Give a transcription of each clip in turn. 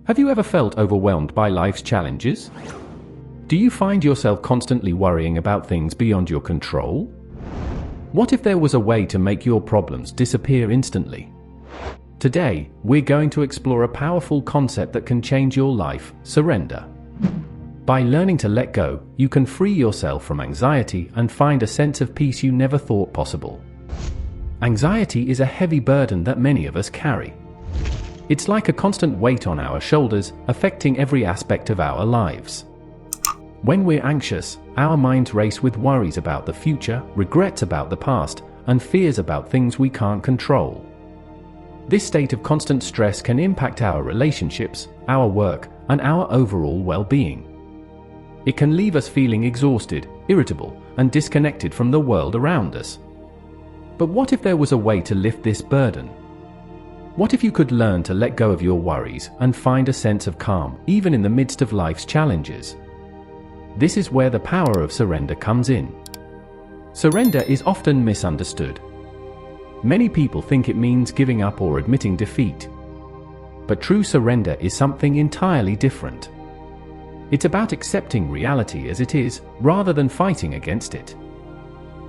Have you ever felt overwhelmed by life's challenges? Do you find yourself constantly worrying about things beyond your control? What if there was a way to make your problems disappear instantly? Today, we're going to explore a powerful concept that can change your life: surrender. By learning to let go, you can free yourself from anxiety and find a sense of peace you never thought possible. Anxiety is a heavy burden that many of us carry. It's like a constant weight on our shoulders, affecting every aspect of our lives. When we're anxious, our minds race with worries about the future, regrets about the past, and fears about things we can't control. This state of constant stress can impact our relationships, our work, and our overall well-being. It can leave us feeling exhausted, irritable, and disconnected from the world around us. But what if there was a way to lift this burden? What if you could learn to let go of your worries and find a sense of calm, even in the midst of life's challenges? This is where the power of surrender comes in. Surrender is often misunderstood. Many people think it means giving up or admitting defeat. But true surrender is something entirely different. It's about accepting reality as it is, rather than fighting against it.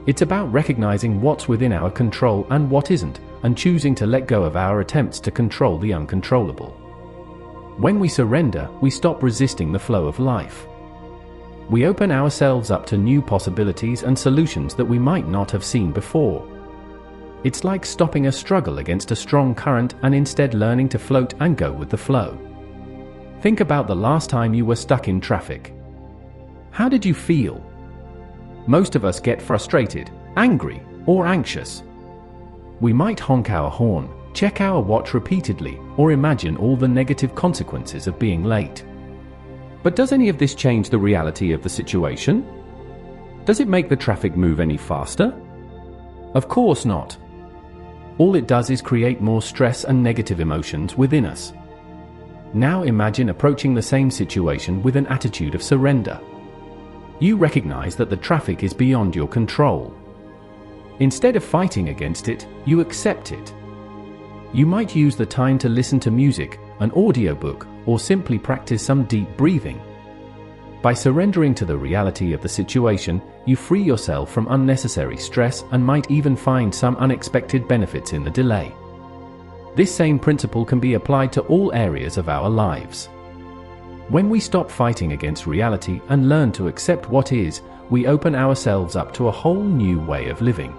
It's about recognizing what's within our control and what isn't, and choosing to let go of our attempts to control the uncontrollable. When we surrender, we stop resisting the flow of life. We open ourselves up to new possibilities and solutions that we might not have seen before. It's like stopping a struggle against a strong current and instead learning to float and go with the flow. Think about the last time you were stuck in traffic. How did you feel? Most of us get frustrated, angry, or anxious. We might honk our horn, check our watch repeatedly, or imagine all the negative consequences of being late. But does any of this change the reality of the situation? Does it make the traffic move any faster? Of course not. All it does is create more stress and negative emotions within us. Now imagine approaching the same situation with an attitude of surrender. You recognize that the traffic is beyond your control. Instead of fighting against it, you accept it. You might use the time to listen to music, an audiobook, or simply practice some deep breathing. By surrendering to the reality of the situation, you free yourself from unnecessary stress and might even find some unexpected benefits in the delay. This same principle can be applied to all areas of our lives. When we stop fighting against reality and learn to accept what is, we open ourselves up to a whole new way of living.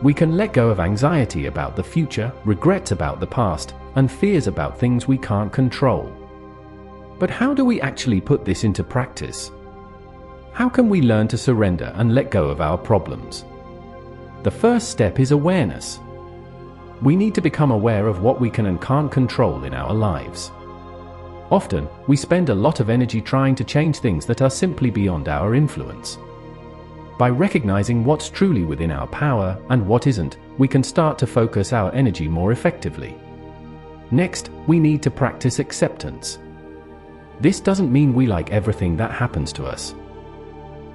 We can let go of anxiety about the future, regrets about the past, and fears about things we can't control. But how do we actually put this into practice? How can we learn to surrender and let go of our problems? The first step is awareness. We need to become aware of what we can and can't control in our lives. Often, we spend a lot of energy trying to change things that are simply beyond our influence. By recognizing what's truly within our power and what isn't, we can start to focus our energy more effectively. Next, we need to practice acceptance. This doesn't mean we like everything that happens to us.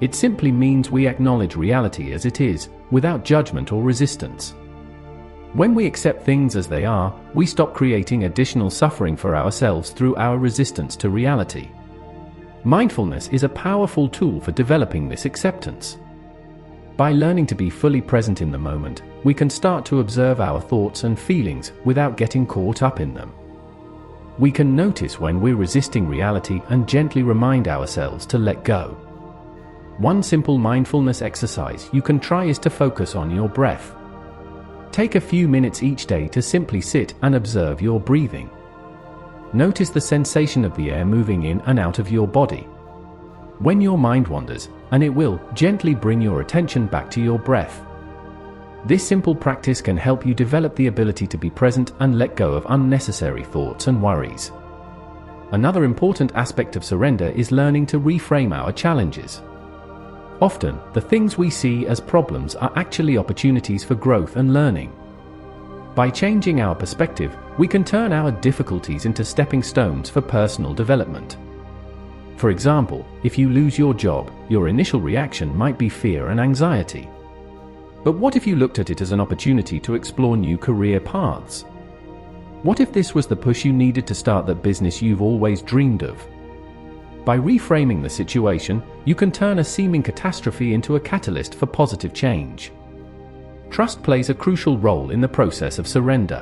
It simply means we acknowledge reality as it is, without judgment or resistance. When we accept things as they are, we stop creating additional suffering for ourselves through our resistance to reality. Mindfulness is a powerful tool for developing this acceptance. By learning to be fully present in the moment, we can start to observe our thoughts and feelings without getting caught up in them. We can notice when we're resisting reality and gently remind ourselves to let go. One simple mindfulness exercise you can try is to focus on your breath. Take a few minutes each day to simply sit and observe your breathing. Notice the sensation of the air moving in and out of your body. When your mind wanders, and it will, gently bring your attention back to your breath. This simple practice can help you develop the ability to be present and let go of unnecessary thoughts and worries. Another important aspect of surrender is learning to reframe our challenges. Often, the things we see as problems are actually opportunities for growth and learning. By changing our perspective, we can turn our difficulties into stepping stones for personal development. For example, if you lose your job, your initial reaction might be fear and anxiety. But what if you looked at it as an opportunity to explore new career paths? What if this was the push you needed to start that business you've always dreamed of? By reframing the situation, you can turn a seeming catastrophe into a catalyst for positive change. Trust plays a crucial role in the process of surrender.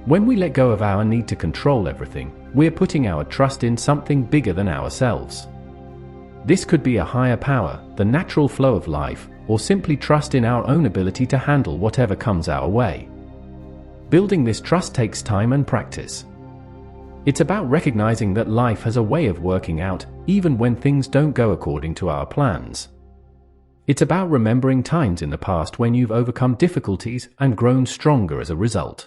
When we let go of our need to control everything, we're putting our trust in something bigger than ourselves. This could be a higher power, the natural flow of life, or simply trust in our own ability to handle whatever comes our way. Building this trust takes time and practice. It's about recognizing that life has a way of working out, even when things don't go according to our plans. It's about remembering times in the past when you've overcome difficulties and grown stronger as a result.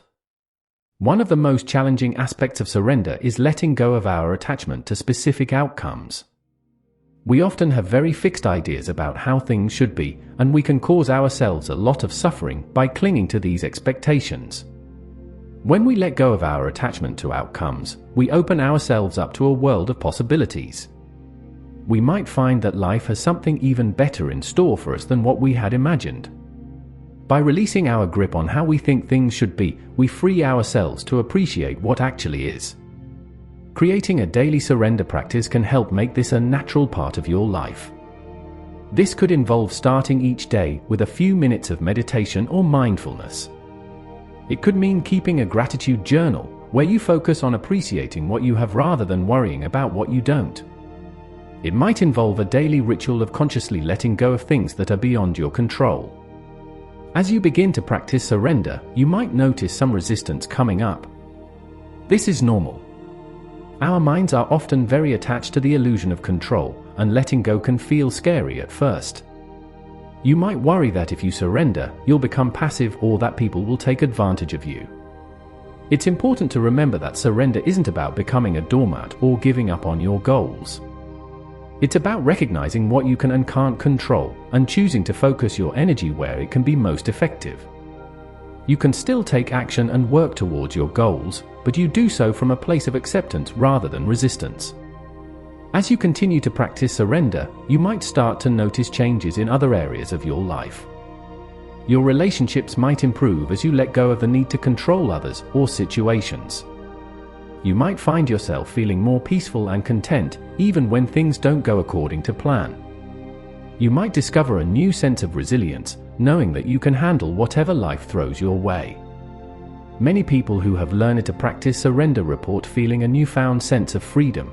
One of the most challenging aspects of surrender is letting go of our attachment to specific outcomes. We often have very fixed ideas about how things should be, and we can cause ourselves a lot of suffering by clinging to these expectations. When we let go of our attachment to outcomes, we open ourselves up to a world of possibilities. We might find that life has something even better in store for us than what we had imagined. By releasing our grip on how we think things should be, we free ourselves to appreciate what actually is. Creating a daily surrender practice can help make this a natural part of your life. This could involve starting each day with a few minutes of meditation or mindfulness. It could mean keeping a gratitude journal, where you focus on appreciating what you have rather than worrying about what you don't. It might involve a daily ritual of consciously letting go of things that are beyond your control. As you begin to practice surrender, you might notice some resistance coming up. This is normal. Our minds are often very attached to the illusion of control, and letting go can feel scary at first. You might worry that if you surrender, you'll become passive or that people will take advantage of you. It's important to remember that surrender isn't about becoming a doormat or giving up on your goals. It's about recognizing what you can and can't control, and choosing to focus your energy where it can be most effective. You can still take action and work towards your goals, but you do so from a place of acceptance rather than resistance. As you continue to practice surrender, you might start to notice changes in other areas of your life. Your relationships might improve as you let go of the need to control others or situations. You might find yourself feeling more peaceful and content, even when things don't go according to plan. You might discover a new sense of resilience, knowing that you can handle whatever life throws your way. Many people who have learned to practice surrender report feeling a newfound sense of freedom.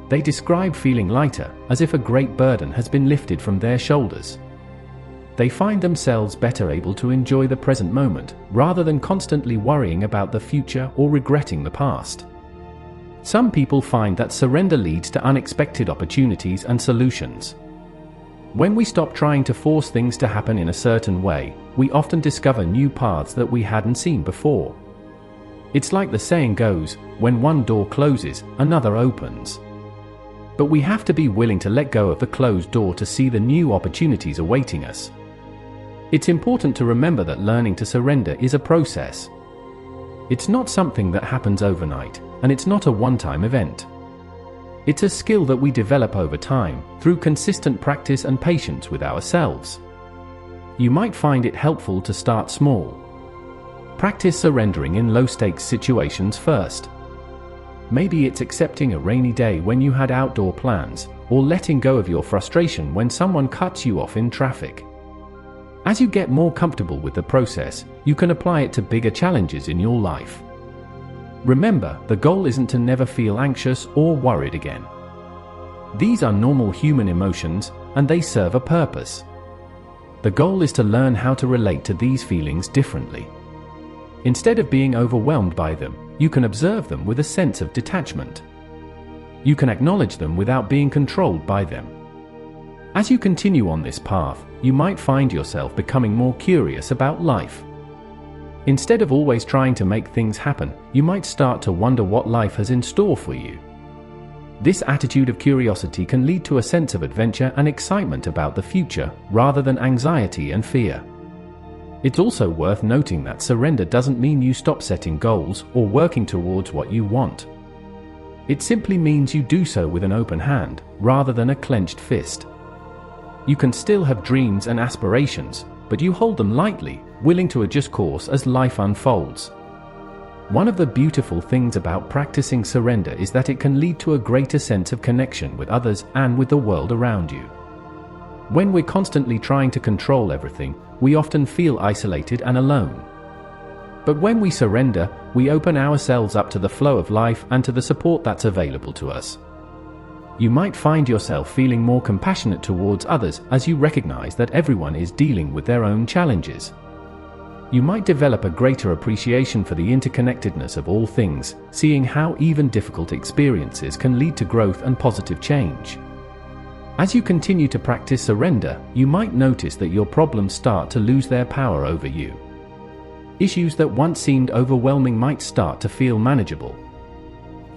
They describe feeling lighter, as if a great burden has been lifted from their shoulders. They find themselves better able to enjoy the present moment, rather than constantly worrying about the future or regretting the past. Some people find that surrender leads to unexpected opportunities and solutions. When we stop trying to force things to happen in a certain way, we often discover new paths that we hadn't seen before. It's like the saying goes, when one door closes, another opens. But we have to be willing to let go of the closed door to see the new opportunities awaiting us. It's important to remember that learning to surrender is a process. It's not something that happens overnight, and it's not a one-time event. It's a skill that we develop over time, through consistent practice and patience with ourselves. You might find it helpful to start small. Practice surrendering in low-stakes situations first. Maybe it's accepting a rainy day when you had outdoor plans, or letting go of your frustration when someone cuts you off in traffic. As you get more comfortable with the process, you can apply it to bigger challenges in your life. Remember, the goal isn't to never feel anxious or worried again. These are normal human emotions, and they serve a purpose. The goal is to learn how to relate to these feelings differently. Instead of being overwhelmed by them, you can observe them with a sense of detachment. You can acknowledge them without being controlled by them. As you continue on this path, you might find yourself becoming more curious about life. Instead of always trying to make things happen, you might start to wonder what life has in store for you. This attitude of curiosity can lead to a sense of adventure and excitement about the future, rather than anxiety and fear. It's also worth noting that surrender doesn't mean you stop setting goals or working towards what you want. It simply means you do so with an open hand, rather than a clenched fist. You can still have dreams and aspirations, but you hold them lightly, willing to adjust course as life unfolds. One of the beautiful things about practicing surrender is that it can lead to a greater sense of connection with others and with the world around you. When we're constantly trying to control everything, we often feel isolated and alone. But when we surrender, we open ourselves up to the flow of life and to the support that's available to us. You might find yourself feeling more compassionate towards others as you recognize that everyone is dealing with their own challenges. You might develop a greater appreciation for the interconnectedness of all things, seeing how even difficult experiences can lead to growth and positive change. As you continue to practice surrender, you might notice that your problems start to lose their power over you. Issues that once seemed overwhelming might start to feel manageable.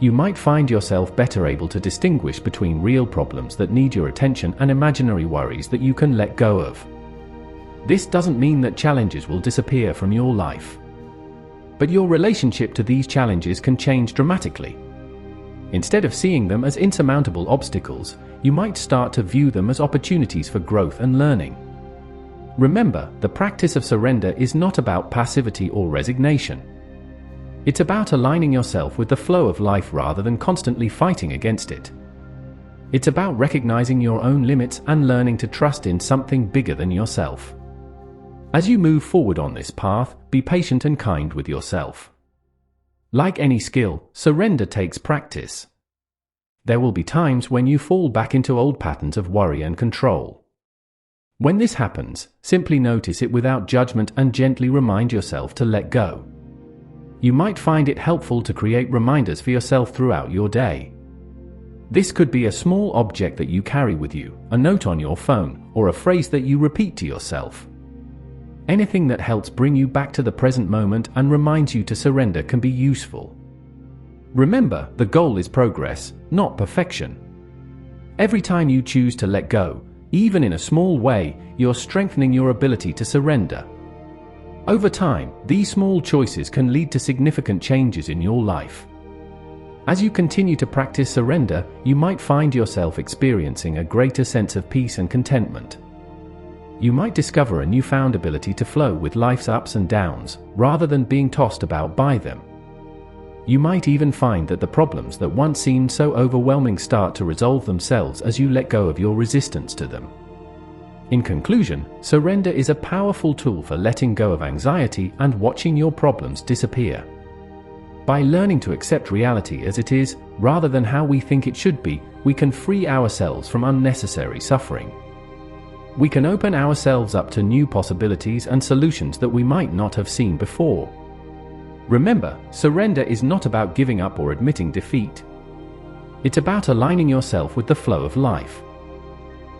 You might find yourself better able to distinguish between real problems that need your attention and imaginary worries that you can let go of. This doesn't mean that challenges will disappear from your life. But your relationship to these challenges can change dramatically. Instead of seeing them as insurmountable obstacles, you might start to view them as opportunities for growth and learning. Remember, the practice of surrender is not about passivity or resignation. It's about aligning yourself with the flow of life rather than constantly fighting against it. It's about recognizing your own limits and learning to trust in something bigger than yourself. As you move forward on this path, be patient and kind with yourself. Like any skill, surrender takes practice. There will be times when you fall back into old patterns of worry and control. When this happens, simply notice it without judgment and gently remind yourself to let go. You might find it helpful to create reminders for yourself throughout your day. This could be a small object that you carry with you, a note on your phone, or a phrase that you repeat to yourself. Anything that helps bring you back to the present moment and reminds you to surrender can be useful. Remember, the goal is progress, not perfection. Every time you choose to let go, even in a small way, you're strengthening your ability to surrender. Over time, these small choices can lead to significant changes in your life. As you continue to practice surrender, you might find yourself experiencing a greater sense of peace and contentment. You might discover a newfound ability to flow with life's ups and downs, rather than being tossed about by them. You might even find that the problems that once seemed so overwhelming start to resolve themselves as you let go of your resistance to them. In conclusion, surrender is a powerful tool for letting go of anxiety and watching your problems disappear. By learning to accept reality as it is, rather than how we think it should be, we can free ourselves from unnecessary suffering. We can open ourselves up to new possibilities and solutions that we might not have seen before. Remember, surrender is not about giving up or admitting defeat. It's about aligning yourself with the flow of life.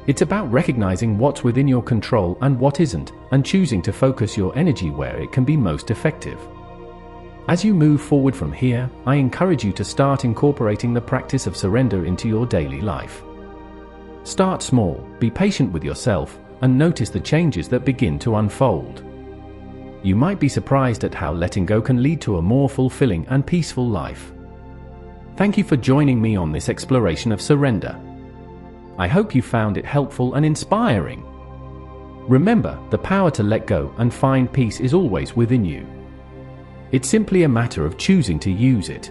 It's about recognizing what's within your control and what isn't, and choosing to focus your energy where it can be most effective. As you move forward from here, I encourage you to start incorporating the practice of surrender into your daily life. Start small, be patient with yourself, and notice the changes that begin to unfold. You might be surprised at how letting go can lead to a more fulfilling and peaceful life. Thank you for joining me on this exploration of surrender. I hope you found it helpful and inspiring. Remember, the power to let go and find peace is always within you. It's simply a matter of choosing to use it.